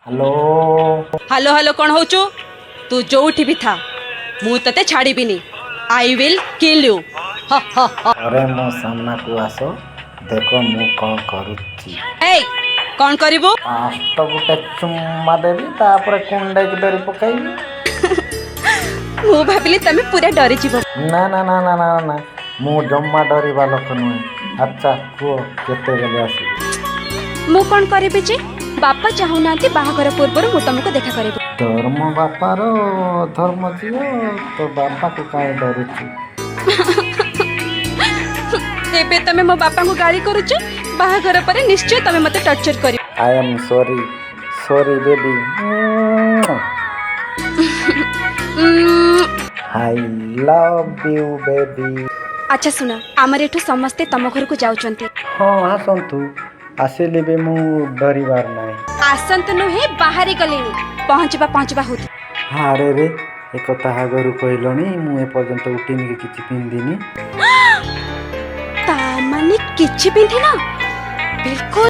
Hello. Hello hello कौन होचु तू जोठी भी था मु तते छाड़ीबिनी आई विल किल यू अरे मो सामना को आस देखो मु कौन करुच्ची। ए कौन करिवु फास्ट गोटे चुम्मा देवी तापर कुंडे धरी पकाइबी। मु भाबिली तमे पूरा डरी जीवो। ना ना ना ना ना ना मु जम्मा डरिबा लोक नुहे। अच्छा कुह केते बेले आसीबी। मु कौन करिबि जे बापा चाहुनांती बाहाघर पूर्वरु मु तुमको देखा करिबि। धर्म बापार धर्म झियो तो बापा को काहे डरुची। एबे तमे मो बापा को गाली करूछु बाहाघर परे निश्चय तमे मते टॉर्चर करिवो। I am sorry sorry baby. I love you baby. अच्छा सुना आमर एठु समस्ते तम घर को जाउचंती। हाँ आसतु आसिले भी मु डरिबार नाही। आसंत नुहे बाहरी गलेनी पहुंचबा होती। हाँ रे एक ताहागरु कहलनी मु एपर्यंत उठिनी कि किछि पिंदिनी। ता माने किछि पिंधिना बिल्कुल